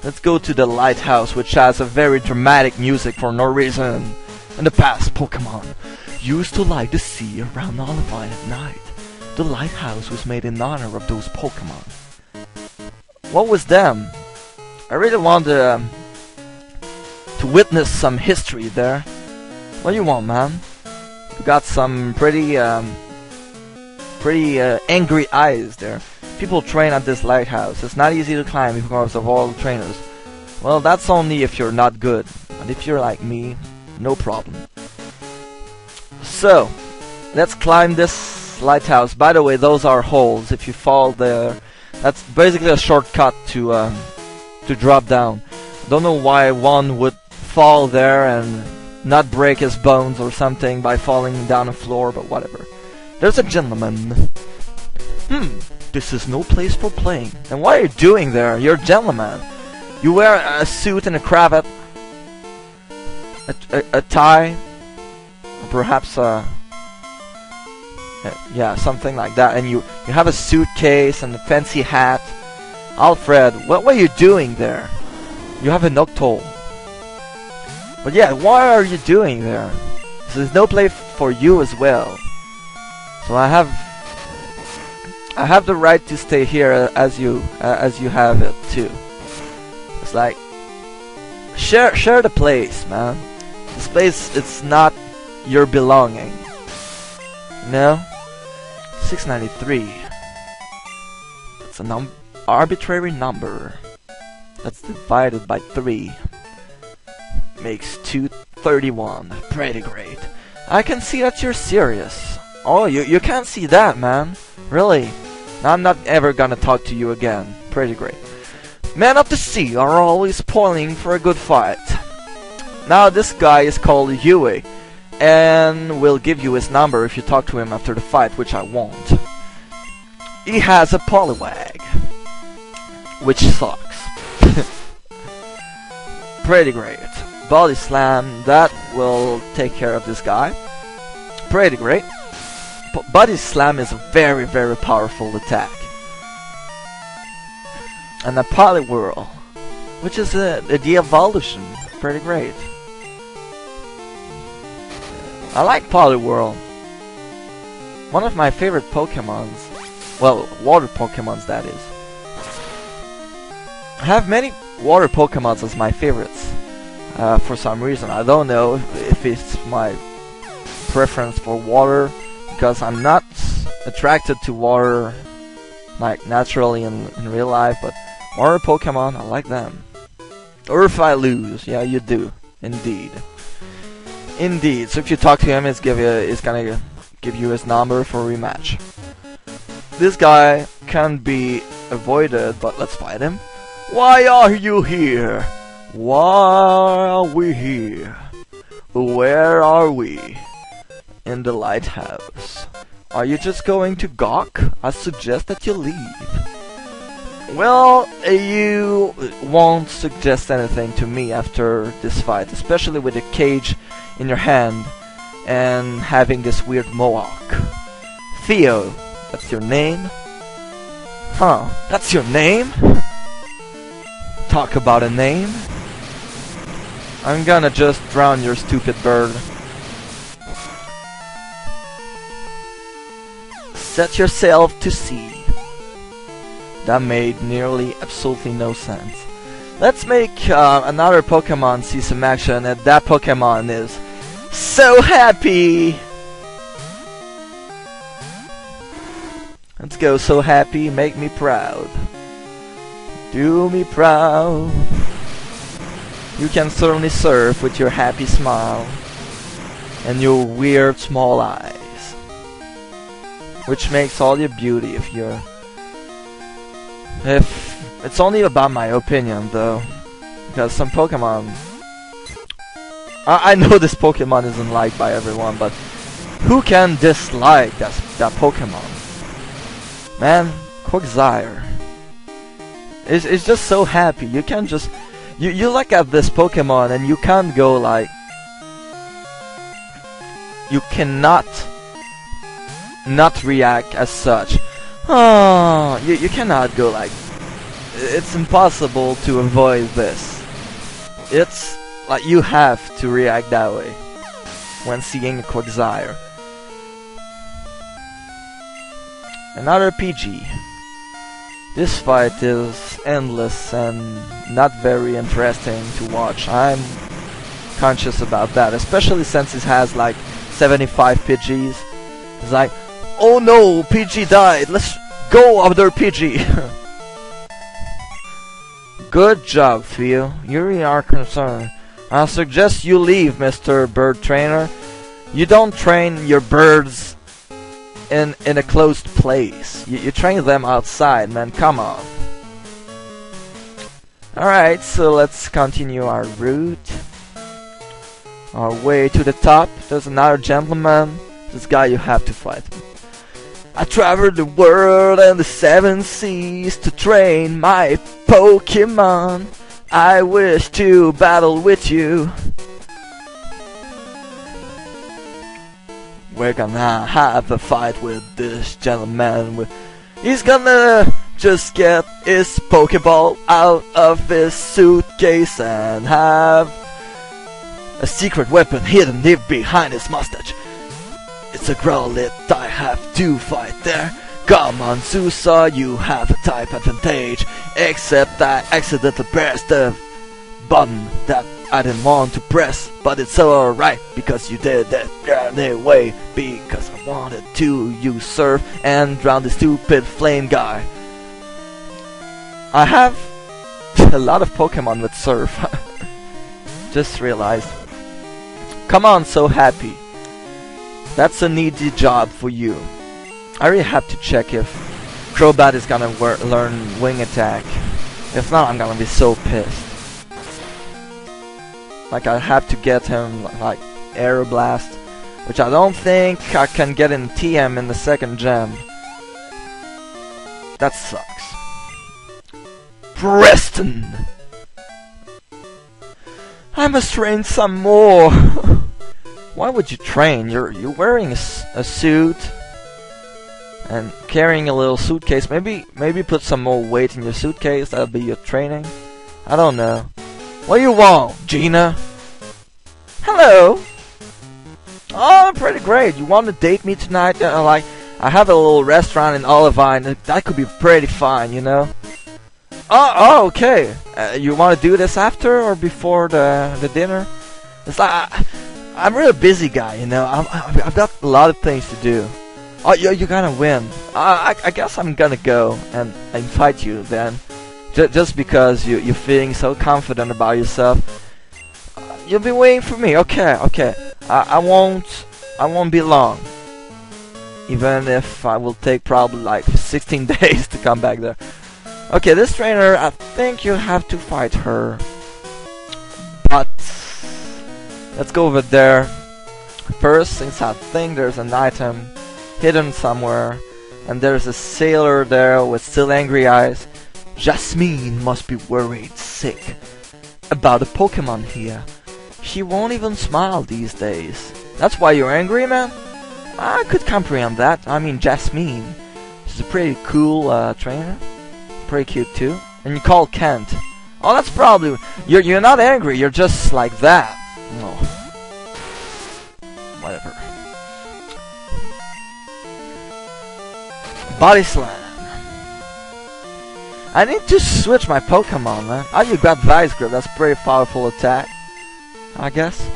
Let's go to the Lighthouse, which has a very dramatic music for no reason. In the past, Pokémon used to light the sea around Olivine at night. The lighthouse was made in honor of those Pokémon. What was them? I really want to witness some history there. What do you want, man? You got some pretty angry eyes there. People train at this lighthouse. It's not easy to climb because of all the trainers. Well, that's only if you're not good. But if you're like me, no problem. So, let's climb this lighthouse. By the way, those are holes. If you fall there, that's basically a shortcut to drop down. Don't know why one would fall there and not break his bones or something by falling down the floor, but whatever. There's a gentleman. This is no place for playing. And what are you doing there? You're a gentleman. You wear a suit and a cravat, a tie, or perhaps yeah, something like that. And you have a suitcase and a fancy hat. Alfred, what are you doing there? You have a Noctowl. But yeah, what are you doing there? So there's no place for you as well. So I have the right to stay here as you have it too. It's like share the place, man. This place, it's not your belonging. No? 693. It's an arbitrary number that's divided by 3. Makes 231. Pretty great. I can see that you're serious. Oh, you can't see that, man. Really? I'm not ever gonna talk to you again. Pretty great. Men of the sea are always spoiling for a good fight. Now this guy is called Yue, and will give you his number if you talk to him after the fight, which I won't. He has a Poliwag, which sucks. Pretty great. Body Slam, that will take care of this guy. Pretty great. Body Slam is a very, very powerful attack. And a Poliwhirl, which is the evolution. Pretty great. I like Poliwhirl. One of my favorite Pokemons. Well, water Pokemons, that is. I have many water Pokemons as my favorites. For some reason. I don't know if it's my preference for water, because I'm not attracted to water like naturally in real life, but water Pokemon, I like them. Or if I lose, yeah, you do, indeed. Indeed. So if you talk to him, it's gonna give you his number for a rematch. This guy can be avoided, but let's fight him. Why are you here? Why are we here? Where are we? In the lighthouse. Are you just going to gawk? I suggest that you leave. Well, you won't suggest anything to me after this fight, especially with the cage in your hand and having this weird mohawk. Theo, that's your name? Huh, that's your name? Talk about a name? I'm gonna just drown your stupid bird. Set yourself to sea. That made nearly absolutely no sense. Let's make another Pokemon see some action, and that Pokemon is so happy! Let's go, so happy, make me proud. Do me proud. You can certainly surf with your happy smile and your weird small eyes, which makes all your beauty if it's only about my opinion though, because some Pokemon, I know this Pokemon isn't liked by everyone, but who can dislike that Pokemon? Man, Quagsire. It's just so happy. You can't just you look at this Pokemon and you can't go like, you cannot not react as such. Oh, you cannot go like it's impossible to avoid this. It's like you have to react that way when seeing a Quagsire. Another PG. This fight is endless and not very interesting to watch. I'm conscious about that, especially since it has like 75 PGs. It's like, oh no, PG died, let's go other PG. Good job, Theo. You really are concerned. I suggest you leave, Mr. Bird Trainer. You don't train your birds in a closed place. You train them outside, man. Come on. Alright, so let's continue our route. Our way to the top. There's another gentleman. This guy you have to fight. I traveled the world and the 7 seas to train my Pokémon. I wish to battle with you. We're gonna have a fight with this gentleman. He's gonna just get his Pokeball out of his suitcase and have a secret weapon hidden deep behind his mustache. It's a Growlithe, I have to fight there. Come on, Susa, you have a type advantage. Except I accidentally pressed the button that I didn't want to press, but it's alright because you did that anyway. Because I wanted to usurp and drown the stupid flame guy. I have a lot of Pokemon with Surf. Just realized. Come on, So Happy. That's an easy job for you. I really have to check if Crobat is gonna learn Wing Attack. If not, I'm gonna be so pissed. Like, I have to get him like Aeroblast, which I don't think I can get in TM in the second gem. That sucks. Preston! I must train some more. Why would you train? You're wearing a suit and carrying a little suitcase. Maybe put some more weight in your suitcase. That'll be your training. I don't know. What do you want, Gina? Hello. Oh, pretty great. You want to date me tonight? Like, I have a little restaurant in Olivine. That could be pretty fine, you know. Oh, okay. You want to do this after or before the dinner? It's like I'm a real busy guy, you know. I've got a lot of things to do. Oh, you're gonna win. I guess I'm gonna go and invite you then. Just because you're feeling so confident about yourself. You'll be waiting for me. Okay. I won't be long. Even if I will take probably like 16 days to come back there. Okay, this trainer, I think you have to fight her. But let's go over there first, since I think there's an item hidden somewhere. And there's a sailor there with still angry eyes. Jasmine must be worried sick about a Pokemon here. She won't even smile these days. That's why you're angry, man? I could comprehend that. I mean, Jasmine. She's a pretty cool trainer. Pretty cute too. And you call Kent. Oh, that's probably... You're not angry, you're just like that. No. Whatever. Body Slam. I need to switch my Pokemon, man. Oh, you got Vice Grip. That's a pretty powerful attack, I guess.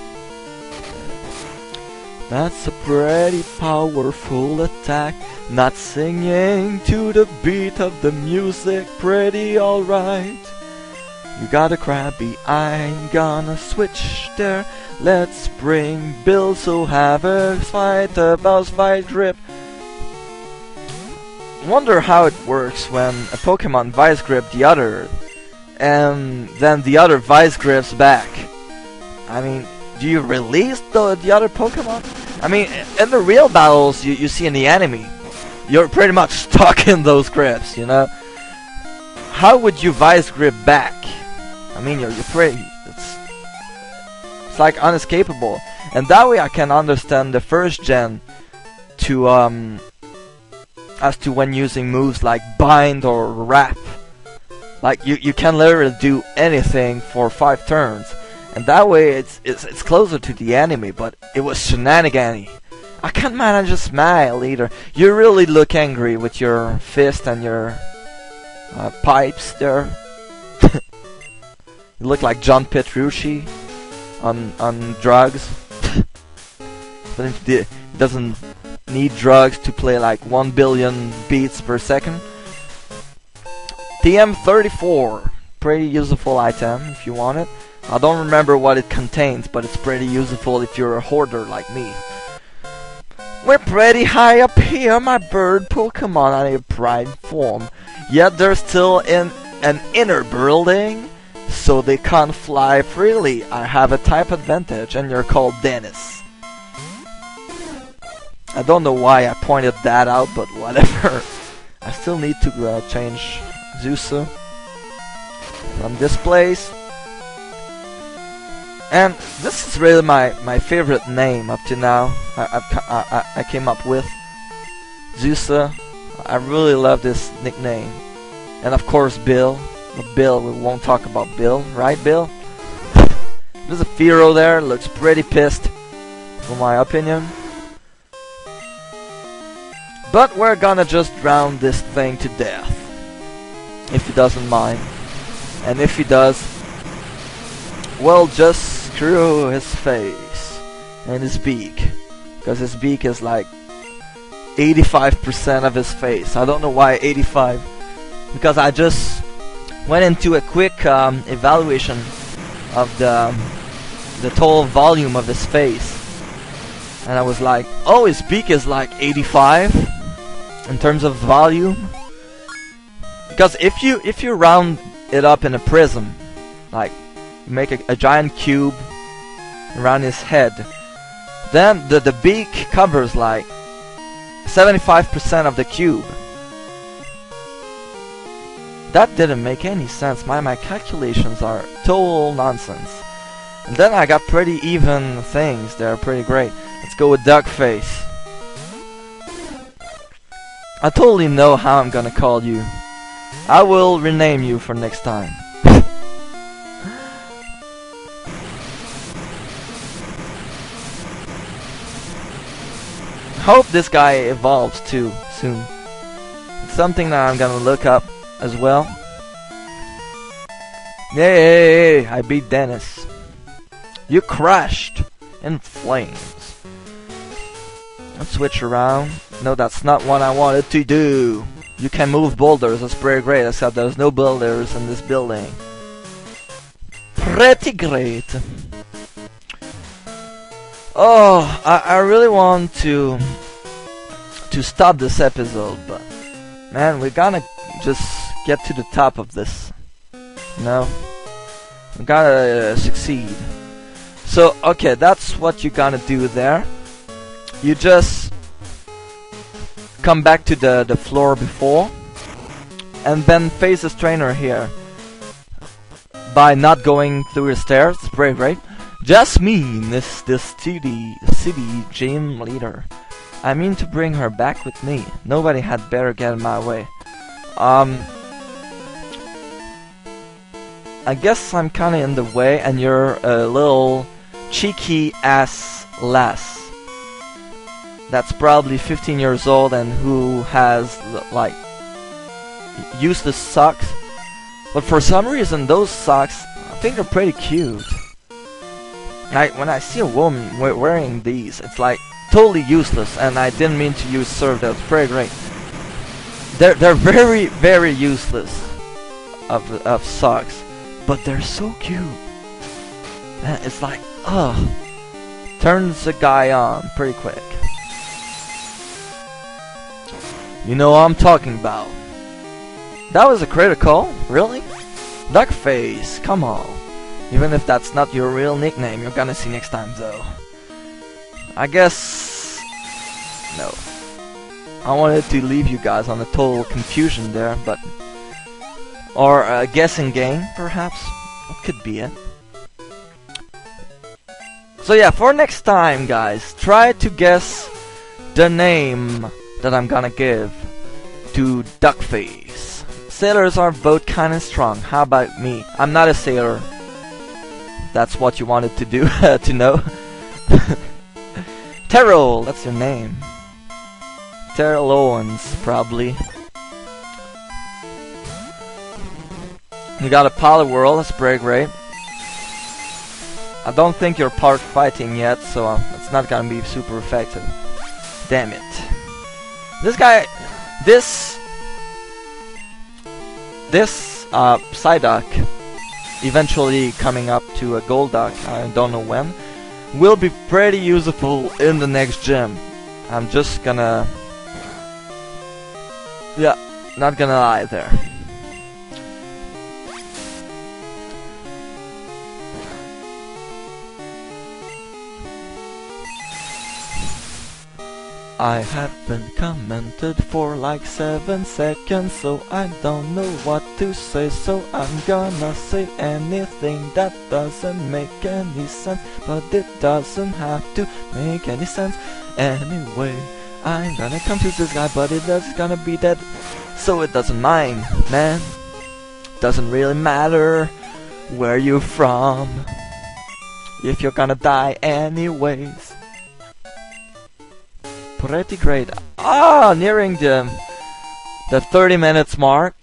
That's a pretty powerful attack. Not singing to the beat of the music. Pretty alright. You got a Krabby. I'm gonna switch there. Let's bring Bill, so have a fight about Vice Grip. Wonder how it works when a Pokemon Vice Grip the other, and then the other Vice Grips back. I mean, do you release the other Pokemon? I mean, in the real battles you see in the anime, you're pretty much stuck in those grips, you know? How would you Vice Grip back? I mean, you're pretty... It's like unescapable. And that way I can understand the first gen to, as to when using moves like Bind or Wrap. Like you can literally do anything for 5 turns, and that way it's closer to the anime. But it was shenanigan-y. I can't manage a smile either. You really look angry with your fist and your pipes there. You look like John Petrucci on drugs. But he doesn't need drugs to play like 1 billion beats per second. TM34, pretty useful item if you want it. I don't remember what it contains, but it's pretty useful if you're a hoarder like me. We're pretty high up here, my bird Pokémon on your prime form. Yet they're still in an inner building, so they can't fly freely. I have a type advantage, and you're called Dennis. I don't know why I pointed that out, but whatever. I still need to change Zusa from this place. And this is really my favorite name up to now. I came up with Zusa. I really love this nickname. And of course Bill. But Bill, we won't talk about Bill, right Bill? There's a Firo there, looks pretty pissed, for my opinion. But we're gonna just drown this thing to death, if he doesn't mind. And if he does, well, just screw his face and his beak, because his beak is like 85% of his face. I don't know why 85, because I just went into a quick evaluation of the total volume of his face, and I was like, oh, his beak is like 85 in terms of volume. Because if you round it up in a prism, like make a giant cube around his head, then the beak covers like 75% of the cube. That didn't make any sense. My calculations are total nonsense. And then I got pretty even things. They're pretty great. Let's go with duck face. I totally know how I'm gonna call you. I will rename you for next time. Hope this guy evolves too soon. It's something that I'm gonna look up as well. Yay! I beat Dennis. You crashed in flames. Let's switch around. No, that's not what I wanted to do. You can move boulders, that's pretty great, except there's no boulders in this building. Pretty great. Oh, I really want to stop this episode, but man, we're gonna just get to the top of this. No, we gotta succeed. So, okay, that's what you're gonna do there. You just come back to the floor before, and then face this trainer here by not going through the stairs. It's pretty great. Jasmine, this city gym leader. I mean to bring her back with me. Nobody had better get in my way. I guess I'm kinda in the way, and you're a little cheeky ass lass that's probably 15 years old and who has like useless socks. But for some reason those socks, I think they're pretty cute. Like when I see a woman wearing these, it's like totally useless, and I didn't mean to use serve. That's pretty great. They're very, very useless of socks, but they're so cute. Man, it's like, turns a guy on pretty quick. You know what I'm talking about. That was a critical, really? Duckface, come on. Even if that's not your real nickname, you're gonna see next time though. I guess... no. I wanted to leave you guys on a total confusion there, but... or a guessing game, perhaps? That could be it. So yeah, for next time, guys, try to guess the name that I'm gonna give to Duckface. Sailors are both kind of strong. How about me? I'm not a sailor. That's what you wanted to do, to know. Terrell, that's your name. Terrell Owens, probably. You got a Poly Whirl, that's pretty great. I don't think you're part fighting yet, so it's not gonna be super effective. Damn it. This guy, this Psyduck, eventually coming up to a Golduck, I don't know when, will be pretty useful in the next gym. I'm just gonna... yeah, not gonna lie there. I haven't commented for like 7 seconds, so I don't know what to say, so I'm gonna say anything that doesn't make any sense, but it doesn't have to make any sense anyway. I'm gonna come to this guy, but it is gonna be dead, so it doesn't mind, man. Doesn't really matter where you're from, if you're gonna die anyways. Pretty great. Ah, nearing the 30 minutes mark,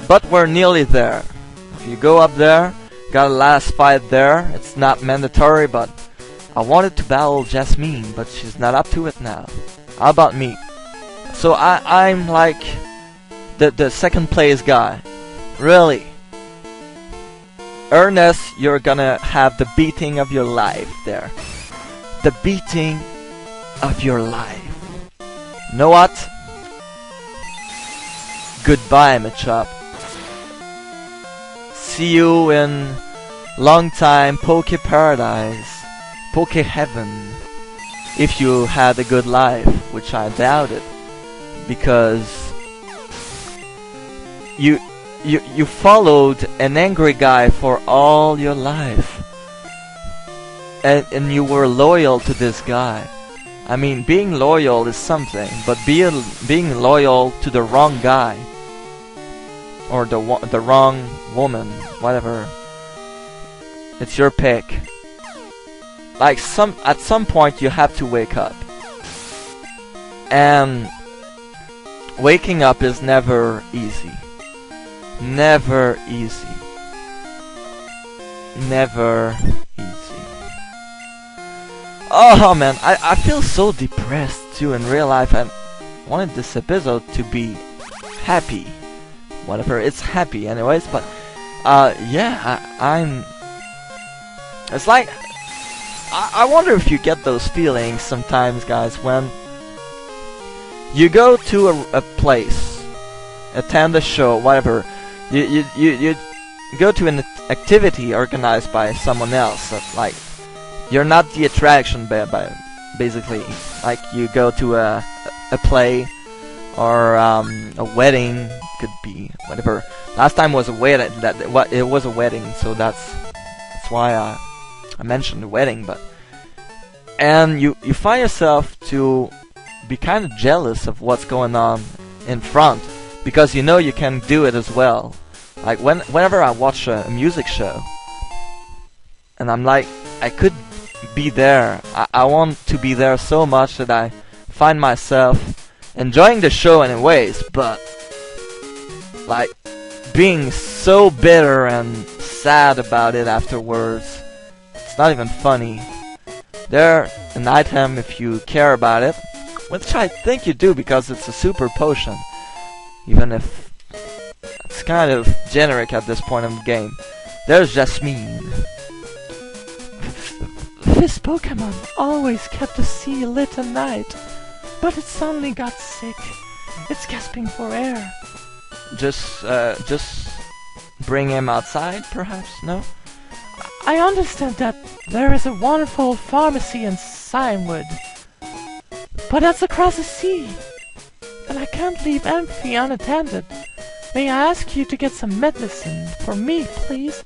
but we're nearly there. If you go up there, got a last fight there. It's not mandatory, but I wanted to battle Jasmine, but she's not up to it now. How about me? So I'm like the second place guy. Really, Ernest, you're gonna have the beating of your life there. The beating of your life. Know what? Goodbye, Machop. See you in long time Poke Paradise, Poke Heaven, if you had a good life, which I doubt it, because you followed an angry guy for all your life, and you were loyal to this guy. I mean, being loyal is something, but being loyal to the wrong guy, or the wrong woman, whatever, it's your pick. Like at some point you have to wake up, and waking up is never easy. Never easy. Never easy. Oh man, I feel so depressed too in real life. I wanted this episode to be happy. Whatever, it's happy anyways, but yeah, I'm... It's like... I wonder if you get those feelings sometimes, guys, when you go to a place, attend a show, whatever, you go to an activity organized by someone else, like, you're not the attraction, basically. Like, you go to a play, or a wedding, could be, whatever. Last time was a wedding, it was a wedding, so that's why I mentioned the wedding, but... And you find yourself to be kind of jealous of what's going on in front, because you know you can do it as well. Like, whenever I watch a music show, and I'm like, I could be there. I want to be there so much that I find myself enjoying the show anyways, but like being so bitter and sad about it afterwards. It's not even funny. There's an item if you care about it, which I think you do because it's a super potion, even if it's kind of generic at this point in the game. There's Jasmine. This Pokémon always kept the sea lit at night, but it suddenly got sick. It's gasping for air. Just bring him outside, perhaps? No? I understand that there is a wonderful pharmacy in Cinewood, but that's across the sea, and I can't leave empty unattended. May I ask you to get some medicine for me, please?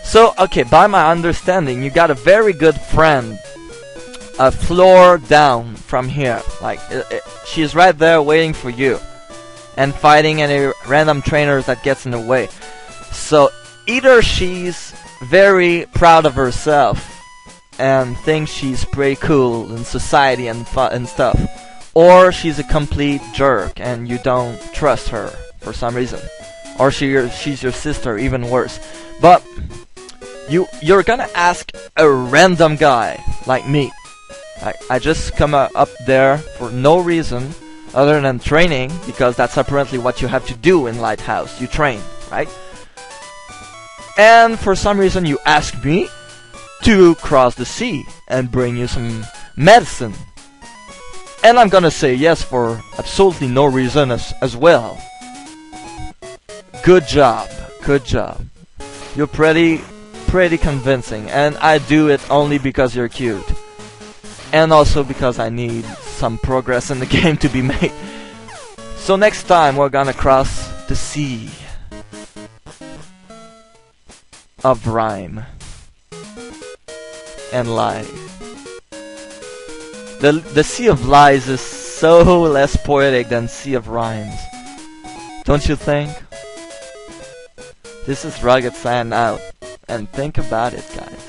So, okay, by my understanding, you got a very good friend a floor down from here. Like, she's right there waiting for you. and fighting any random trainers that gets in the way. So either she's very proud of herself and thinks she's pretty cool in society and stuff, or she's a complete jerk and you don't trust her for some reason, or she's your sister, even worse. But you're gonna ask a random guy like me. I just come up there for no reason other than training, because that's apparently what you have to do in Lighthouse. You train, right? And for some reason you ask me to cross the sea and bring you some medicine. And I'm gonna say yes for absolutely no reason as well. Good job. Good job. You're pretty convincing, and I do it only because you're cute. And also because I need some progress in the game to be made. So next time we're gonna cross the sea of rhyme and lie. The Sea of Lies is so less poetic than Sea of Rhymes. Don't you think? This is Rugged Sand out. And think about it, guys.